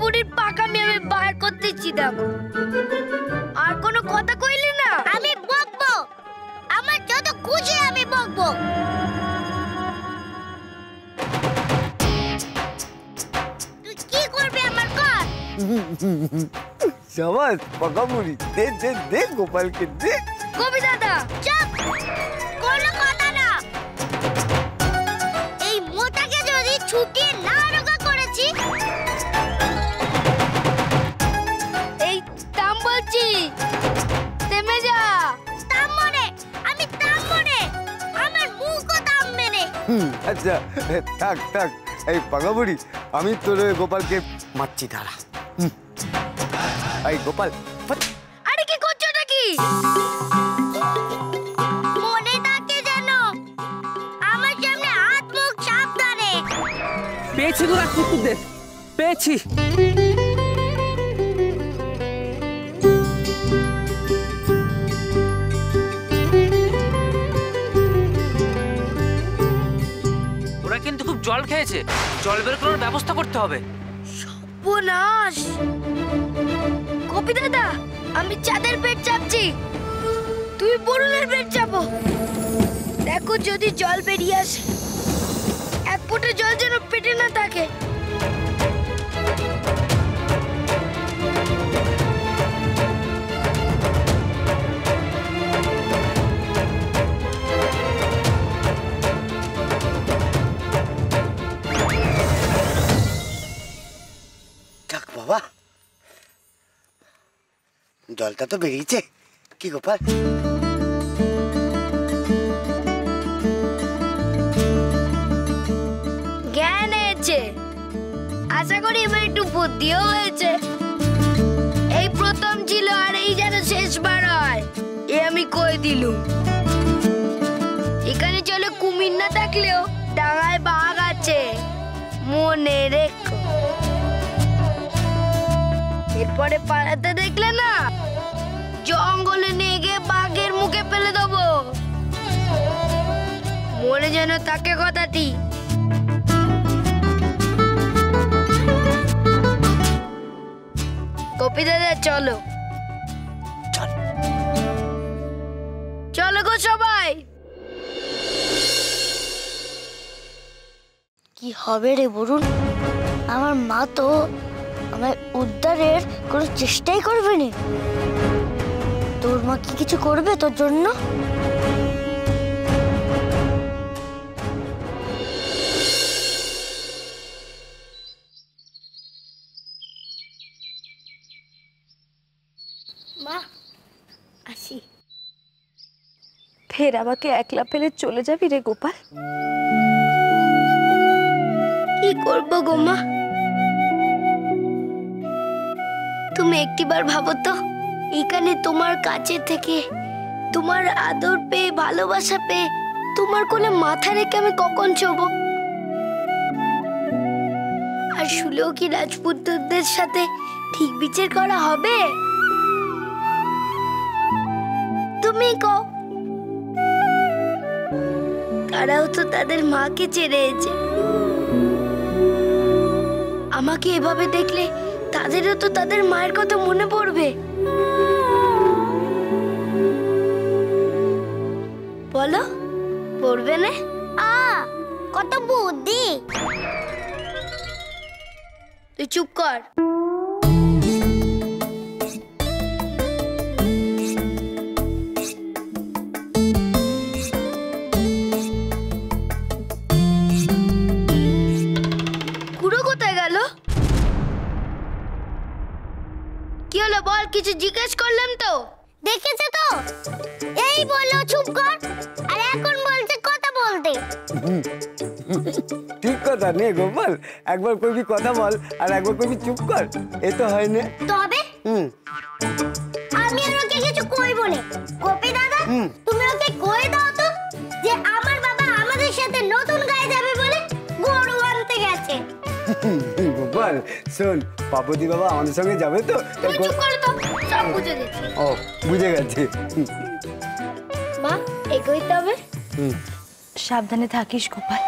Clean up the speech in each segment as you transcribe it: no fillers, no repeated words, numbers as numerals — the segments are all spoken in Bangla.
বুড়ির পাকামি আমি বার করতেছি দেখো। আর কোনো কথা কইলি না আমি বকবো, আমার যত খুশি আমি বকবো। তুই কি করবি আমার কর। शाबाश पाका बुड़ी, दे दे दे गोपाल के दे। কবি দাদা চুপ, কোনো কথা না। এই মোটাকে যদি ছুটিয়ে না রোগা করেছি। এই তাম বলছি, থেমে যা। তাম মনে, আমি তাম মনে, আমার মুখও তাম মেনে। अच्छा থাক থাক, এই পাকা বুড়ি আমি তোর গোপালকে মারছি দাঁড়া। এই গোপাল, আরে কি করছো নাকি? মনে থাকে যেন, আমার সামনে হাত মুখ সাবধানে। পেয়েছি গো রাজপুতদের, পেয়েছি। ওরা কিন্তু খুব জল খেয়েছে, জল বের করার ব্যবস্থা করতে হবে। সর্বনাশ! কপি দাদা, আমি চাঁদের পেট চাপছি, তুই বরুণের পেট চাপো। দেখো যদি জল বেরিয়ে আসে, এক ফোঁটা জল যেন পেটে না থাকে। থাক বাবা, জলটা তো বেরিয়েছে। কি গোপাল, জ্ঞান হয়েছে, আশা করি এবার একটু বুদ্ধিও হয়েছে। এই প্রথম ছিল আর এই যেন শেষবার হয়, এ আমি কই দিলুম। এখানে চলে কুমির না থাকলেও ডাঙায় বাঘ আছে, মনে রেখো। এরপরে পাড়াতে দেখলে না, জঙ্গলে নিয়ে গিয়ে বাঘের মুখে ফেলে দেবো। মনে যেন তাকে কথাটি। কপি দাদা চলো, চলো গো সবাই। কি হবে রে বরুণ, আমার মা তো আমার উদ্ধারের কোনো চেষ্টাই করবে না। তোর মা কি কিছু করবে তোর জন্য? মা আসি। ফের আমাকে একলা ফেলে চলে যাবি রে গোপাল? কি করবো গো মা, তুমি একটিবার ভাবো তো, এখানে তোমার কাছে থেকে তোমার আদর পেয়ে ভালোবাসা পেয়ে তোমার কোলে মাথা রেখে আমি কখন শোবো? আর শুলেও কি রাজপুতদের সাথে ঠিক বিচার করা হবে? তুমি কও। তারাও তো তাদের মাকে ছেড়ে এসেছে, আমাকে এভাবে দেখলে তাদেরও তো তাদের মায়ের কথা মনে পড়বে। বলো, পড়বে না? কত বুদ্ধি। তুই চুপ কর। কুড়ো কোথায় গেল? কি হলো বল, কিছু জিজ্ঞেস করলাম তো। দেখেছে তো, এই বললো চুপ কর, আর এখন বলছে কথা বলতে। ঠিক কথা নেই গোপাল, একবার কবি কথা বল আর একবার কবি চুপ কর, এ তো হয় না। তবে আমি আর ওকে কিছু কইবো না। কপি দাদা, তুমি ওকে কই দাও তো যে আমার বাবা আমাদের সাথে নতুন গায়ে যাবে বলে গরু আনতে গেছে। গোপাল শোন, পার্বতী বাবা আমাদের সঙ্গে যাবে তো। তুমি চুপ করো তো, সব বুঝে গেছি। ও বুঝে গেছে। মা এগোইতে হবে। সাবধানে থাকিস গোপাল।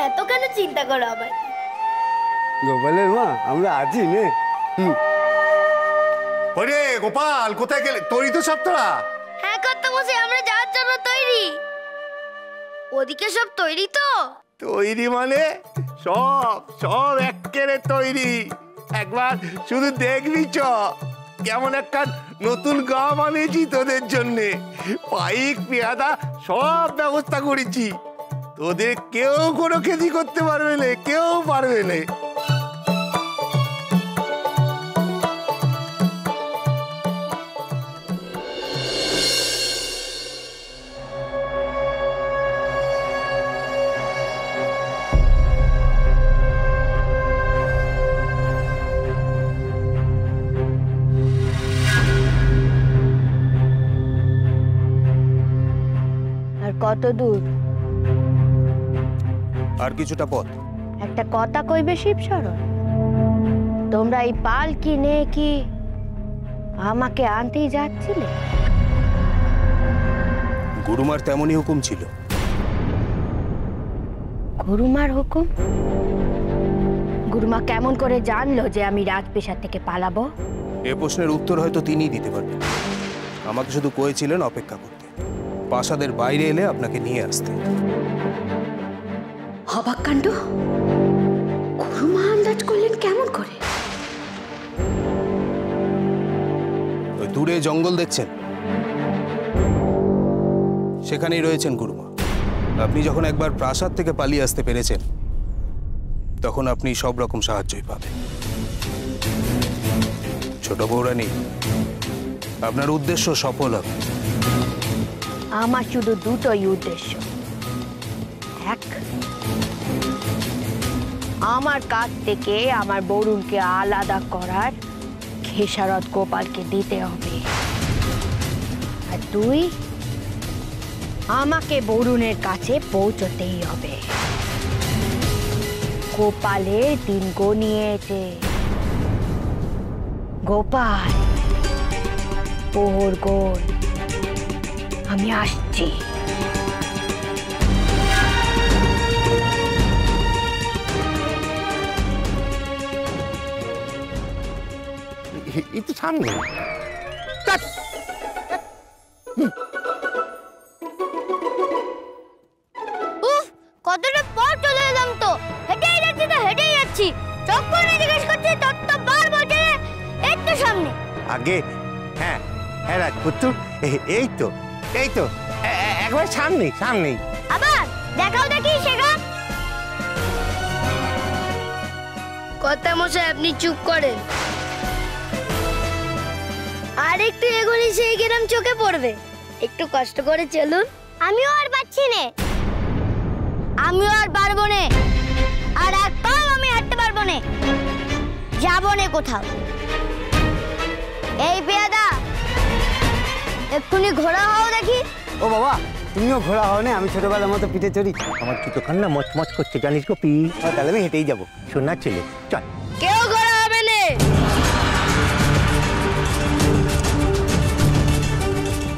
এত কেন চিন্তা করো আবার? গোপালের মা আমরা আছি নে। ওরে গোপাল, কোথায় গেলে? তৈরি তো সব তোরা? হ্যাঁ কর্তামশাই, আমরা যাওয়ার জন্য তৈরি। ওদিকে সব তৈরি তো? তৈরি মানে সব সব এক্কেরে তৈরি। একবার শুধু দেখবি চ, কেমন একটা নতুন গা বানিয়েছি তোদের জন্যে। পাইক পেয়াদা সব ব্যবস্থা করেছি, তোদের কেউ কোনো ক্ষতি করতে পারবে না, কেউ পারবে না। আর কত দূর? আর কিছুটা পথ। একটা কথা কইবে শিবশরণ, তোমরা এই পাল কিনে কি আমাকে আনতেই যাচ্ছিলে? গুরুমার তেমনই হুকুম ছিল। গুরুমার হুকুম? গুরুমা কেমন করে জানলো যে আমি রাজপ্রাসাদ থেকে পালাবো? এ প্রশ্নের উত্তর হয়তো তিনিই দিতে পারবেন। আমাকে শুধু কয়েছিলেন অপেক্ষা করতে, প্রাসাদের বাইরে এলে আপনাকে নিয়ে আসতে। অবাক কাণ্ড! গুরুমা আন্দাজ করলেন কেমন করে? ওই দূরে জঙ্গল দেখছেন, সেখানেই রয়েছেন গুরুমা। আপনি যখন একবার প্রাসাদ থেকে পালিয়ে আসতে পেরেছেন, তখন আপনি সব রকম সাহায্যই পাবেন। ছোট বৌরানী, আপনার উদ্দেশ্য সফল হবে। আমার শুধু দুটোই উদ্দেশ্য। এক, আমার কাছ থেকে আমার বরুণকে আলাদা করার খেসারত গোপালকে দিতে হবে। আর দুই, আমাকে বরুণের কাছে পৌঁছতেই হবে। গোপালের দিন গনিয়েছে। গোপাল, প্রহর গোল, আমি আসছি। এই তো সামনে। কতটা পর চলে এলাম তো, হেঁটেই যাচ্ছি। যখন জিজ্ঞেস করছি ততবার বলছে একটু সামনে। আগে হ্যাঁ হ্যাঁ রাজপুত্র, এই তো একবার সামনেই। আবার দেখাও দেখি শেখা। কর্তামশাই আপনি চুপ করেন। আর একটু এগোলে সেই গ্রাম চোখে পড়বে। একটু কষ্ট করে চলুন। আমিও আর পাচ্ছি না, আমিও আর পারবো না, আর এক পাও আমি হাঁটতে পারবো না, যাবো না কোথাও। এই পেয়াদা, এক্ষুনি ঘোড়া হও দেখি। ও বাবা, তুমিও ঘোড়া হও না? আমি ছোটবেলার মতো পিঠে চড়ি। আমার জুতো খান না মচমচ করছে, জানিস গোপি? তাহলে আমি হেঁটেই যাবো। সোনা ছেলে, চল। কেউ ঘোড়া হবে না,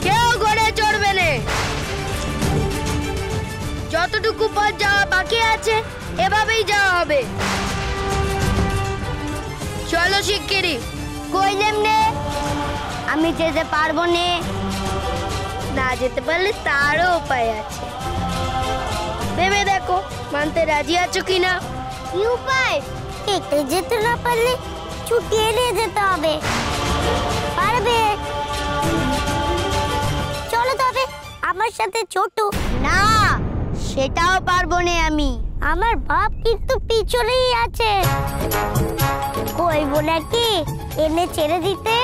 কেউ ঘোড়ে চড়বে না। যতটুকু পথ যাওয়া বাকি আছে এভাবেই যাওয়া হবে। চলো শিগগিরি। কইলেম নে, আমি যেতে পারবো না। না যেতে পারলে তারও উপায় আছে। ভেবে দেখো, মানতে রাজি আছো কিনা? কি উপায়? হেঁটে যেতে না পারলে ছুটিয়ে নিয়ে যেতে হবে। পারবে? চলো তবে আমার সাথে ছোট। না, সেটাও পারবো না আমি। আমার বাপ কিন্তু পিছনেই আছে। কইব নাকি এনে ছেড়ে দিতে?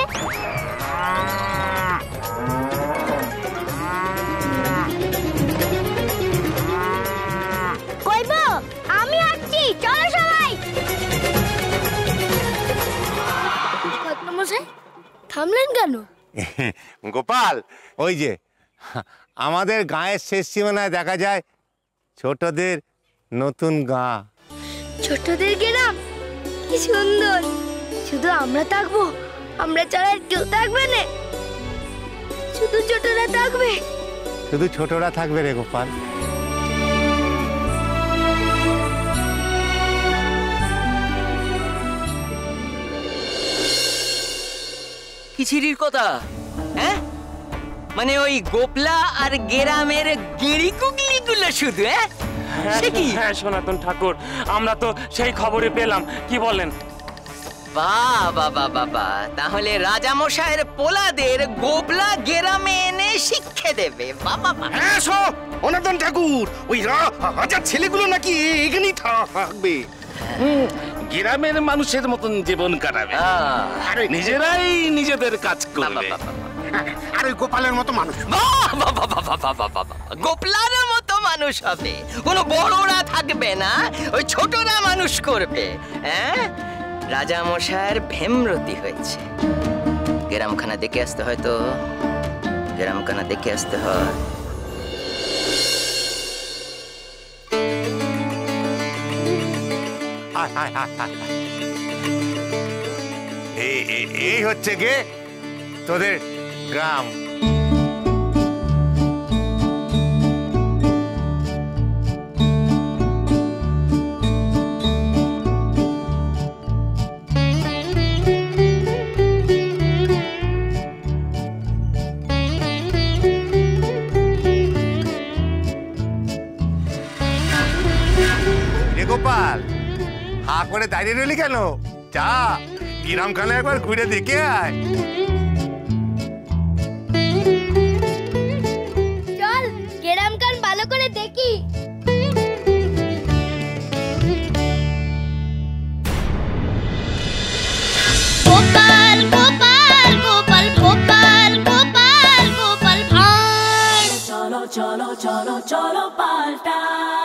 কইব আমি আসছি, চলো সবাই। কর্তামশাই থামলেন কেন? গোপাল, ওই যে আমাদের গায়ের শেষ সীমানায় দেখা যায় ছোটদের নতুন গা। ছোটদের গ্রাম কি সুন্দর। শুধু আমরা থাকবো, আমরা ছাড়া আর কেউ থাকবে না। শুধু ছোটরা থাকবে। শুধু ছোটরা থাকবে রে গোপাল। খিচিড়ির কথা? হ্যাঁ, মানে ওই গোপলা আর গেরামের গেড়ি কুগলি গুলো শুধু? সে কি? হ্যাঁ সনাতন ঠাকুর, আমরা তো সেই খবরে পেলাম, কি বলেন? বাবা বাবা, তাহলে রাজামশাইয়ের পোলাদের গোপলা গেরামে এনে শিক্ষা দেবে। বাবা হ্যাঁ সনাতন ঠাকুর, ওই রাজার ছেলেগুলো নাকি এখানেই থাকবে, গ্রামের মানুষের মতন জীবন কাটাবে, নিজেরাই নিজেদের কাজ করবে, আর ওই গোপালের মতো মানুষ। গোপলার মতো মানুষ হবে, কোনো বড়রা থাকবে না, ওই ছোটরা মানুষ করবে। হ্যাঁ, রাজামশাইয়ের ভেমরতি হয়েছে, গ্রামখানা দেখে আসতে হয়, তো গ্রামখানা দেখে আসতে হয়। এই হচ্ছে গে তোদের গ্রাম। গোপাল, হা করে দাঁড়িয়ে রইলি কেন? যা গ্রামখানা একবার ঘুরে দেখে আয়। চল গ্রামখান ভালো করে দেখি। গোপাল গোপাল গোপাল গোপাল গোপাল গোপাল ভাঁড়। চলো চলো চলো চলো পাল্টাই।